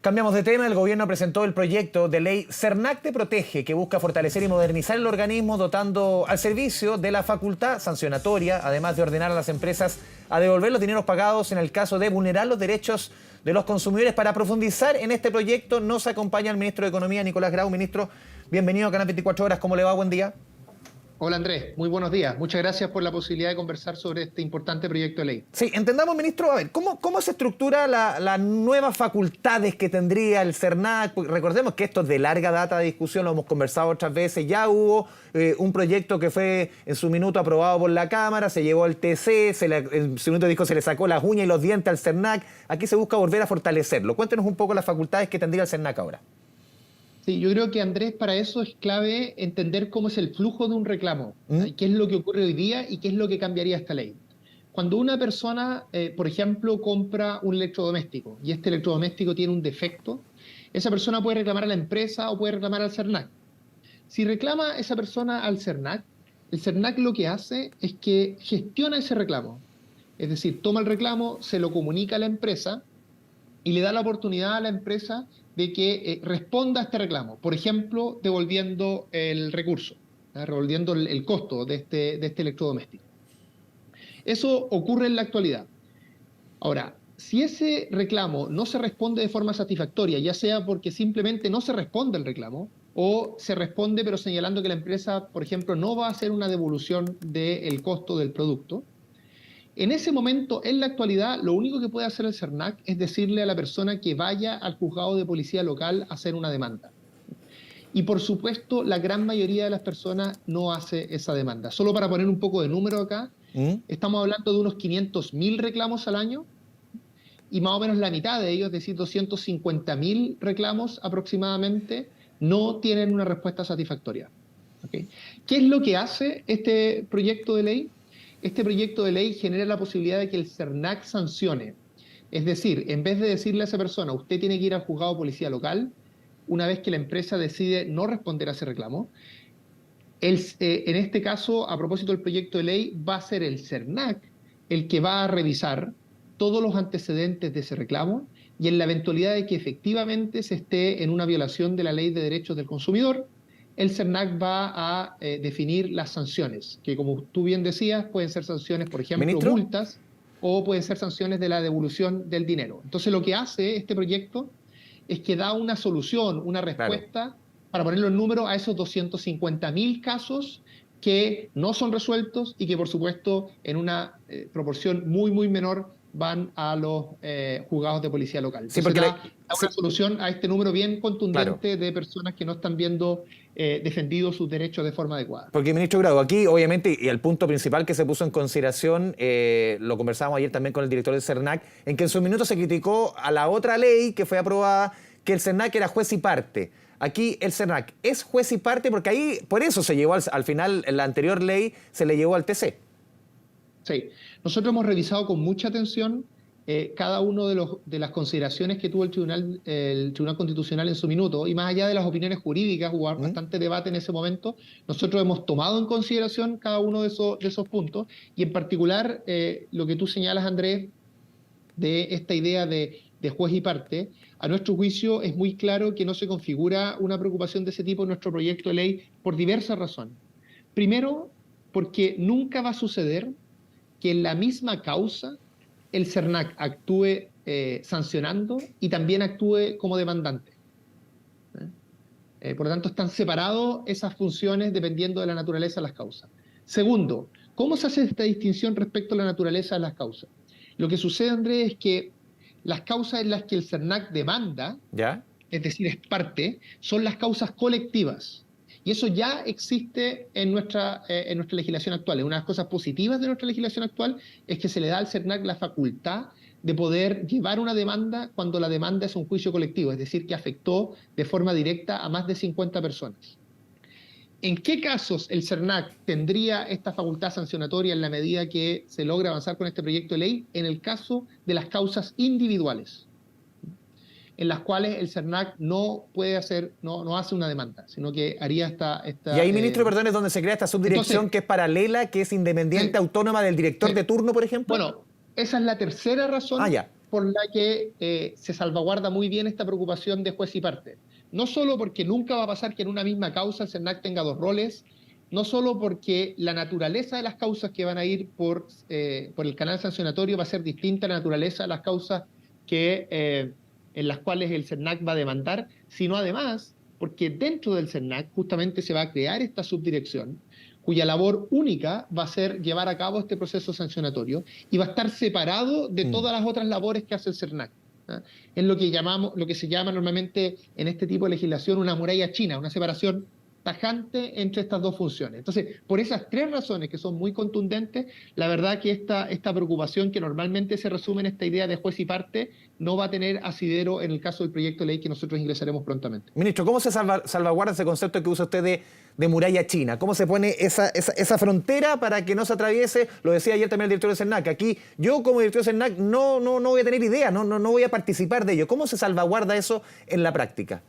Cambiamos de tema. El gobierno presentó el proyecto de ley CERNAC Te Protege, que busca fortalecer y modernizar el organismo, dotando al servicio de la facultad sancionatoria, además de ordenar a las empresas a devolver los dineros pagados en el caso de vulnerar los derechos de los consumidores. Para profundizar en este proyecto nos acompaña el ministro de Economía, Nicolás Grau. Ministro, bienvenido a Canal 24 Horas. ¿Cómo le va? Buen día. Hola Andrés, muy buenos días. Muchas gracias por la posibilidad de conversar sobre este importante proyecto de ley. Sí, entendamos, ministro, a ver, ¿cómo se estructura las nuevas facultades que tendría el CERNAC? Porque recordemos que esto es de larga data de discusión, lo hemos conversado otras veces. Ya hubo un proyecto que fue en su minuto aprobado por la Cámara, se llevó al TC, en su minuto dijo se le sacó las uñas y los dientes al CERNAC. Aquí se busca volver a fortalecerlo. Cuéntenos un poco las facultades que tendría el CERNAC ahora. Sí, yo creo que Andrés, para eso es clave entender cómo es el flujo de un reclamo, qué es lo que ocurre hoy día y qué es lo que cambiaría esta ley. Cuando una persona, por ejemplo, compra un electrodoméstico y este electrodoméstico tiene un defecto, esa persona puede reclamar a la empresa o puede reclamar al CERNAC. Si reclama esa persona al CERNAC, el CERNAC lo que hace es que gestiona ese reclamo. Es decir, toma el reclamo, se lo comunica a la empresa y le da la oportunidad a la empresa de que responda a este reclamo, por ejemplo, devolviendo el recurso, devolviendo el costo de este electrodoméstico. Eso ocurre en la actualidad. Ahora, si ese reclamo no se responde de forma satisfactoria, ya sea porque simplemente no se responde el reclamo, o se responde pero señalando que la empresa, por ejemplo, no va a hacer una devolución del costo del producto, en ese momento, en la actualidad, lo único que puede hacer el CERNAC es decirle a la persona que vaya al juzgado de policía local a hacer una demanda. Y por supuesto, la gran mayoría de las personas no hace esa demanda. Solo para poner un poco de número acá, estamos hablando de unos 500.000 reclamos al año y más o menos la mitad de ellos, es decir, 250.000 reclamos aproximadamente, no tienen una respuesta satisfactoria. ¿Okay? ¿Qué es lo que hace este proyecto de ley? Este proyecto de ley genera la posibilidad de que el CERNAC sancione. Es decir, en vez de decirle a esa persona, usted tiene que ir al juzgado de policía local, una vez que la empresa decide no responder a ese reclamo, en este caso, a propósito del proyecto de ley, va a ser el CERNAC el que va a revisar todos los antecedentes de ese reclamo y en la eventualidad de que efectivamente se esté en una violación de la Ley de Derechos del Consumidor, el CERNAC va a definir las sanciones, que como tú bien decías, pueden ser sanciones, por ejemplo, ¿Ministro? multas, o pueden ser sanciones de la devolución del dinero. Entonces lo que hace este proyecto es que da una solución, una respuesta, para ponerlo en número, a esos 250.000 casos que no son resueltos y que por supuesto en una proporción muy, muy menor van a los juzgados de policía local. Sí, Entonces porque da una solución a este número bien contundente de personas que no están viendo defendidos sus derechos de forma adecuada. Porque, ministro Grau, aquí obviamente, y el punto principal que se puso en consideración, lo conversábamos ayer también con el director del CERNAC, en que en su minuto se criticó a la otra ley que fue aprobada, que el CERNAC era juez y parte. Aquí el CERNAC es juez y parte porque ahí, por eso se llevó al final, en la anterior ley, se le llevó al TC. Sí, nosotros hemos revisado con mucha atención cada uno de las consideraciones que tuvo el Tribunal Constitucional en su minuto, y más allá de las opiniones jurídicas, hubo bastante debate en ese momento, nosotros hemos tomado en consideración cada uno de esos puntos, y en particular lo que tú señalas, Andrés, de esta idea de juez y parte, a nuestro juicio es muy claro que no se configura una preocupación de ese tipo en nuestro proyecto de ley por diversas razones. Primero, porque nunca va a suceder que en la misma causa el CERNAC actúe sancionando y también actúe como demandante. Por lo tanto, están separados esas funciones dependiendo de la naturaleza de las causas. Segundo, ¿cómo se hace esta distinción respecto a la naturaleza de las causas? Lo que sucede, Andrés, es que las causas en las que el CERNAC demanda, ¿Ya? es decir, es parte, son las causas colectivas. Y eso ya existe en nuestra legislación actual. Una de las cosas positivas de nuestra legislación actual es que se le da al CERNAC la facultad de poder llevar una demanda cuando la demanda es un juicio colectivo, es decir, que afectó de forma directa a más de 50 personas. ¿En qué casos el CERNAC tendría esta facultad sancionatoria en la medida que se logra avanzar con este proyecto de ley? En el caso de las causas individuales, en las cuales el CERNAC no puede hacer, no hace una demanda, sino que haría esta y ahí, ministro, perdón, es donde se crea esta subdirección. Entonces, que es paralela, que es independiente, autónoma del director de turno, por ejemplo. Bueno, esa es la tercera razón por la que se salvaguarda muy bien esta preocupación de juez y parte. No solo porque nunca va a pasar que en una misma causa el CERNAC tenga dos roles, no solo porque la naturaleza de las causas que van a ir por el canal sancionatorio va a ser distinta a la naturaleza de las causas en las cuales el CERNAC va a demandar, sino además porque dentro del CERNAC justamente se va a crear esta subdirección, cuya labor única va a ser llevar a cabo este proceso sancionatorio y va a estar separado de todas las otras labores que hace el CERNAC. ¿Ah? Es lo que se llama normalmente en este tipo de legislación una muralla china, una separación tajante entre estas dos funciones. Entonces, por esas tres razones que son muy contundentes, la verdad que esta preocupación que normalmente se resume en esta idea de juez y parte no va a tener asidero en el caso del proyecto de ley que nosotros ingresaremos prontamente. Ministro, ¿cómo se salvaguarda ese concepto que usa usted de muralla china? ¿Cómo se pone esa frontera para que no se atraviese? Lo decía ayer también el director del CERNAC. Aquí yo como director del CERNAC no voy a tener idea, no voy a participar de ello. ¿Cómo se salvaguarda eso en la práctica?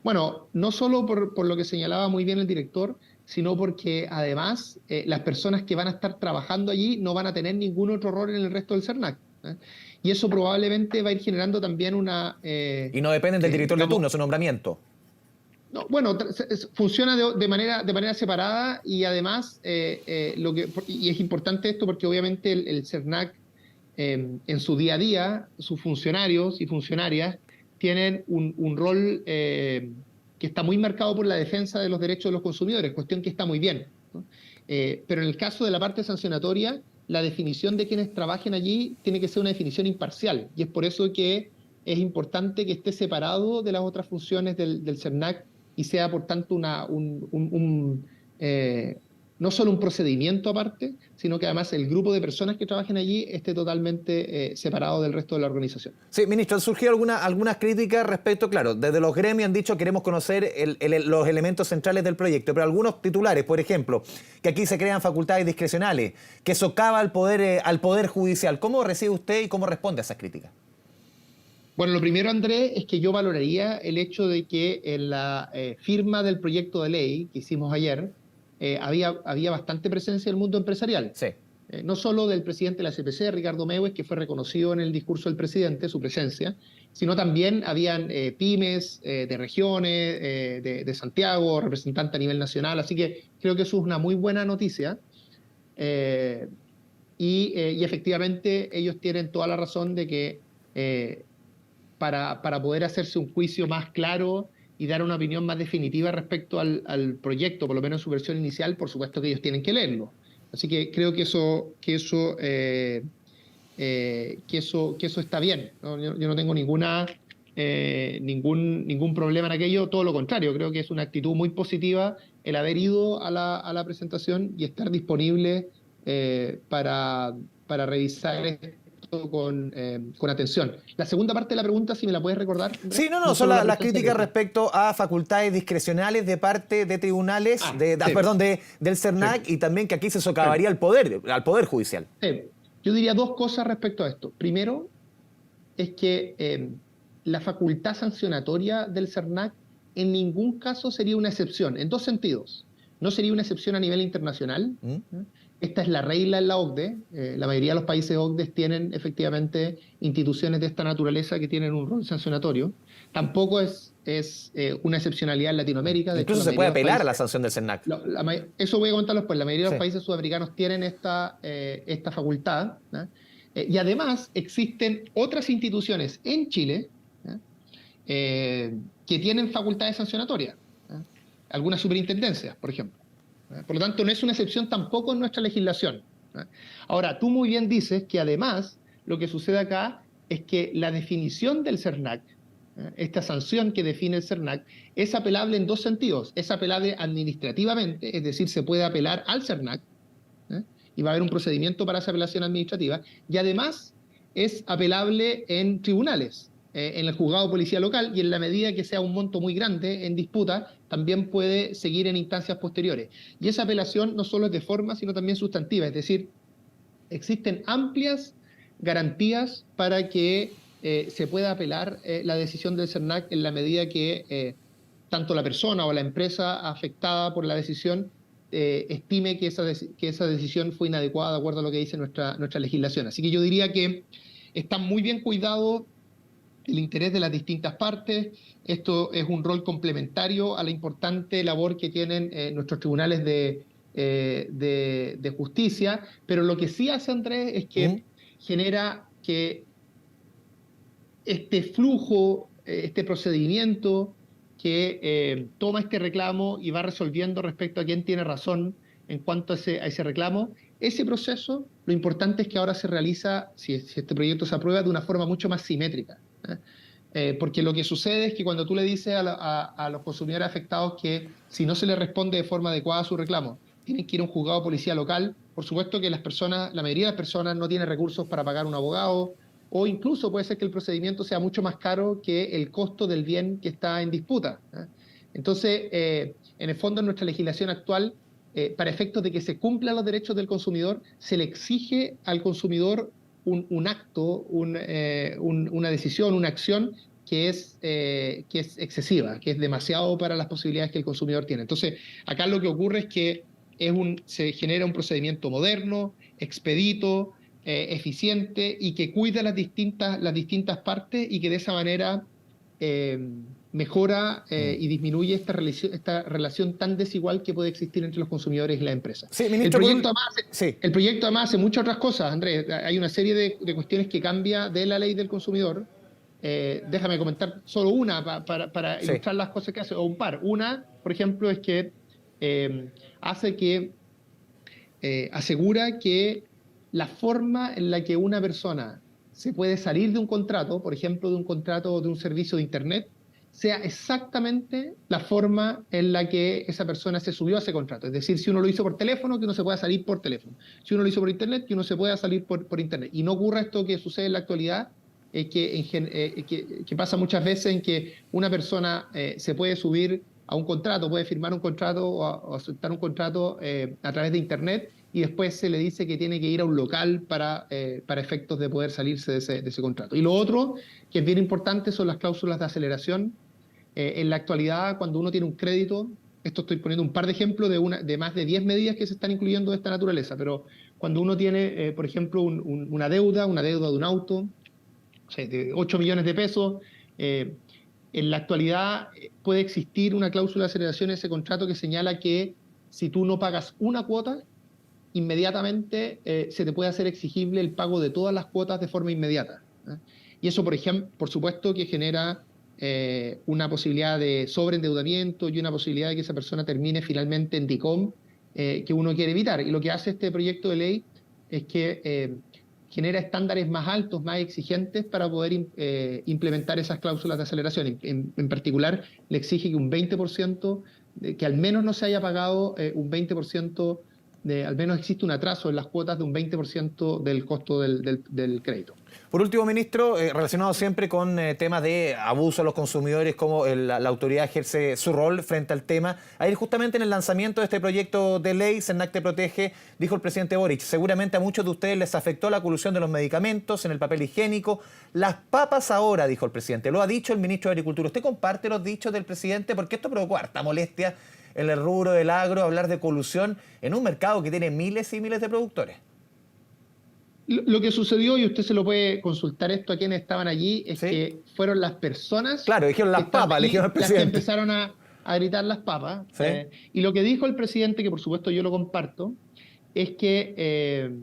Bueno, no solo por lo que señalaba muy bien el director, sino porque además las personas que van a estar trabajando allí no van a tener ningún otro rol en el resto del CERNAC. Y eso probablemente va a ir generando también una... y no dependen del director de turno, su nombramiento. No, bueno, funciona de manera separada y además, y es importante esto porque obviamente el CERNAC en su día a día, sus funcionarios y funcionarias tienen un rol que está muy marcado por la defensa de los derechos de los consumidores, cuestión que está muy bien, ¿no? Pero en el caso de la parte sancionatoria, la definición de quienes trabajen allí tiene que ser una definición imparcial, y es por eso que es importante que esté separado de las otras funciones del CERNAC y sea, por tanto, no solo un procedimiento aparte, sino que además el grupo de personas que trabajen allí esté totalmente separado del resto de la organización. Sí, ministro, han surgido algunas críticas respecto, claro, desde los gremios han dicho queremos conocer los elementos centrales del proyecto, pero algunos titulares, por ejemplo, que aquí se crean facultades discrecionales, que socava al poder judicial. ¿Cómo recibe usted y cómo responde a esas críticas? Bueno, lo primero, Andrés, es que yo valoraría el hecho de que en la firma del proyecto de ley que hicimos ayer, había bastante presencia del mundo empresarial. Sí. No solo del presidente de la CPC, Ricardo Meues, que fue reconocido en el discurso del presidente, su presencia, sino también habían pymes de regiones, de Santiago, representante a nivel nacional, así que creo que eso es una muy buena noticia. Y efectivamente ellos tienen toda la razón de que para poder hacerse un juicio más claro y dar una opinión más definitiva respecto al proyecto, por lo menos en su versión inicial, por supuesto que ellos tienen que leerlo. Así que creo que eso está bien, ¿no? Yo no tengo ningún problema en aquello, todo lo contrario, creo que es una actitud muy positiva el haber ido a la presentación y estar disponible para revisar esto con atención. La segunda parte de la pregunta, si me la puedes recordar. Sí, son las críticas respecto a facultades discrecionales de parte de tribunales, del CERNAC, y también que aquí se socavaría al poder judicial. Yo diría dos cosas respecto a esto. Primero, es que la facultad sancionatoria del CERNAC en ningún caso sería una excepción, en dos sentidos. No sería una excepción a nivel internacional. Esta es la regla en la OCDE. La mayoría de los países OCDE tienen efectivamente instituciones de esta naturaleza que tienen un rol sancionatorio. Tampoco es una excepcionalidad en Latinoamérica. Incluso se puede apelar a la sanción del CERNAC. Eso voy a contarlo después. La mayoría de los países sudamericanos tienen esta facultad, ¿no? Y además existen otras instituciones en Chile, ¿no? Que tienen facultades sancionatorias, ¿no? Algunas superintendencias, por ejemplo. Por lo tanto, no es una excepción tampoco en nuestra legislación. Ahora, tú muy bien dices que además lo que sucede acá es que la definición del CERNAC, esta sanción que define el CERNAC, es apelable en dos sentidos. Es apelable administrativamente, es decir, se puede apelar al CERNAC, y va a haber un procedimiento para esa apelación administrativa, y además es apelable en tribunales, en el juzgado de policía local, y en la medida que sea un monto muy grande en disputa, también puede seguir en instancias posteriores. Y esa apelación no solo es de forma, sino también sustantiva, es decir, existen amplias garantías para que se pueda apelar la decisión del CERNAC en la medida que tanto la persona o la empresa afectada por la decisión estime que esa decisión fue inadecuada de acuerdo a lo que dice nuestra legislación. Así que yo diría que está muy bien cuidado el interés de las distintas partes. Esto es un rol complementario a la importante labor que tienen nuestros tribunales de justicia, pero lo que sí hace, Andrés, es que genera que este flujo, este procedimiento que toma este reclamo y va resolviendo respecto a quién tiene razón en cuanto a ese reclamo, ese proceso, lo importante es que ahora se realiza, si este proyecto se aprueba, de una forma mucho más simétrica. Porque lo que sucede es que cuando tú le dices a los consumidores afectados que si no se les responde de forma adecuada a su reclamo, tienen que ir a un juzgado de policía local, por supuesto que la mayoría de las personas no tiene recursos para pagar un abogado, o incluso puede ser que el procedimiento sea mucho más caro que el costo del bien que está en disputa. Entonces, en el fondo, en nuestra legislación actual, para efectos de que se cumplan los derechos del consumidor, se le exige al consumidor un acto, una decisión, una acción que es excesiva, que es demasiado para las posibilidades que el consumidor tiene. Entonces, acá lo que ocurre es que se genera un procedimiento moderno, expedito, eficiente y que cuida las distintas partes y que de esa manera mejora y disminuye esta relación tan desigual que puede existir entre los consumidores y las empresas. Sí, ministro, el proyecto además hace muchas otras cosas, Andrés. Hay una serie de cuestiones que cambia de la ley del consumidor. Déjame comentar solo una para ilustrar las cosas que hace, o un par. Una, por ejemplo, es que asegura que la forma en la que una persona se puede salir de un contrato, por ejemplo, de un contrato de un servicio de Internet, sea exactamente la forma en la que esa persona se subió a ese contrato. Es decir, si uno lo hizo por teléfono, que uno se pueda salir por teléfono. Si uno lo hizo por Internet, que uno se pueda salir por Internet. Y no ocurra esto que sucede en la actualidad, que pasa muchas veces en que una persona se puede subir a un contrato, puede firmar un contrato o aceptar un contrato a través de Internet y después se le dice que tiene que ir a un local para efectos de poder salirse de ese contrato. Y lo otro, que es bien importante, son las cláusulas de aceleración. En la actualidad, cuando uno tiene un crédito, esto estoy poniendo un par de ejemplos de más de 10 medidas que se están incluyendo de esta naturaleza, pero cuando uno tiene, por ejemplo, una deuda de un auto, o sea, de 8 millones de pesos, en la actualidad puede existir una cláusula de aceleración en ese contrato que señala que si tú no pagas una cuota, inmediatamente se te puede hacer exigible el pago de todas las cuotas de forma inmediata. Y eso, por supuesto, que genera una posibilidad de sobreendeudamiento y una posibilidad de que esa persona termine finalmente en DICOM que uno quiere evitar. Y lo que hace este proyecto de ley es que genera estándares más altos, más exigentes para poder implementar esas cláusulas de aceleración. En particular, le exige que un 20%, que al menos no se haya pagado un 20%, al menos existe un atraso en las cuotas de un 20% del costo del crédito. Por último, ministro, relacionado siempre con temas de abuso a los consumidores, cómo la autoridad ejerce su rol frente al tema. Ayer, justamente en el lanzamiento de este proyecto de ley, CERNAC Te Protege, dijo el presidente Boric: seguramente a muchos de ustedes les afectó la colusión de los medicamentos en el papel higiénico. Las papas ahora, dijo el presidente. Lo ha dicho el ministro de Agricultura. ¿Usted comparte los dichos del presidente? Porque esto provocó harta molestia en el rubro del agro, hablar de colusión en un mercado que tiene miles y miles de productores. Lo que sucedió, y usted se lo puede consultar esto a quienes estaban allí, es que fueron las personas... Claro, dijeron las papas, le dijeron al presidente. Las que empezaron a gritar las papas. ¿Sí? Y lo que dijo el presidente, que por supuesto yo lo comparto, es que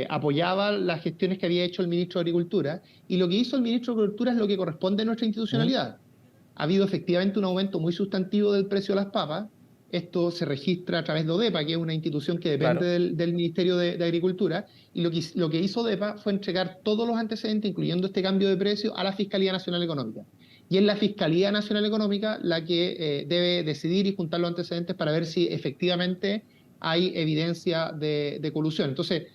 apoyaba las gestiones que había hecho el ministro de Agricultura, y lo que hizo el ministro de Agricultura es lo que corresponde a nuestra institucionalidad. Ha habido efectivamente un aumento muy sustantivo del precio de las papas. Esto se registra a través de ODEPA, que es una institución que depende del Ministerio de Agricultura, y lo que hizo ODEPA fue entregar todos los antecedentes, incluyendo este cambio de precio, a la Fiscalía Nacional Económica. Y es la Fiscalía Nacional Económica la que debe decidir y juntar los antecedentes para ver si efectivamente hay evidencia de colusión. Entonces,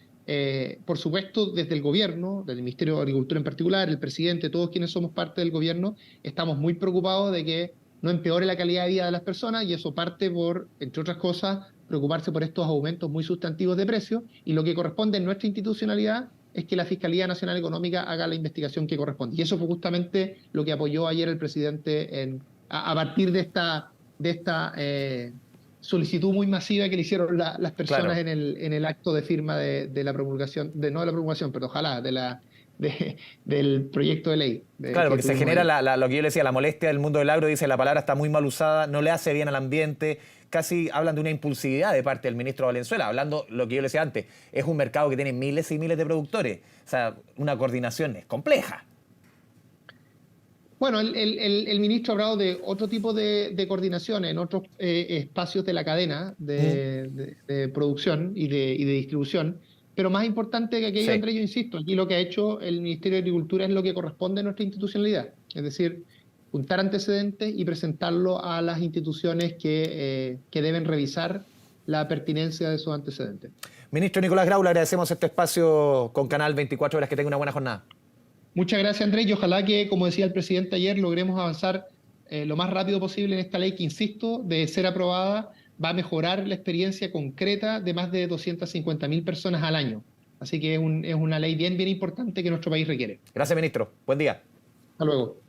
por supuesto, desde el gobierno, desde el Ministerio de Agricultura en particular, el presidente, todos quienes somos parte del gobierno, estamos muy preocupados de que no empeore la calidad de vida de las personas, y eso parte por, entre otras cosas, preocuparse por estos aumentos muy sustantivos de precios, y lo que corresponde en nuestra institucionalidad es que la Fiscalía Nacional Económica haga la investigación que corresponde. Y eso fue justamente lo que apoyó ayer el presidente a partir de esta solicitud muy masiva que le hicieron las personas en el acto de firma de la promulgación, no de la promulgación, pero ojalá, de del proyecto de ley. Claro, porque se genera lo que yo le decía, la molestia del mundo del agro, dice la palabra está muy mal usada, no le hace bien al ambiente, casi hablan de una impulsividad de parte del ministro Valenzuela, hablando lo que yo le decía antes, es un mercado que tiene miles y miles de productores, o sea, una coordinación es compleja. Bueno, el ministro ha hablado de otro tipo de coordinación en otros espacios de la cadena de producción y de distribución, pero más importante que aquello, Sí. Andrés, yo insisto, aquí lo que ha hecho el Ministerio de Agricultura es lo que corresponde a nuestra institucionalidad, es decir, juntar antecedentes y presentarlo a las instituciones que deben revisar la pertinencia de esos antecedentes. Ministro Nicolás Grau, le agradecemos este espacio con Canal 24 Horas, que tenga una buena jornada. Muchas gracias, Andrés, y ojalá que, como decía el presidente ayer, logremos avanzar lo más rápido posible en esta ley que, insisto, de ser aprobada, va a mejorar la experiencia concreta de más de 250.000 personas al año. Así que es una ley bien, bien importante que nuestro país requiere. Gracias, ministro. Buen día. Hasta luego.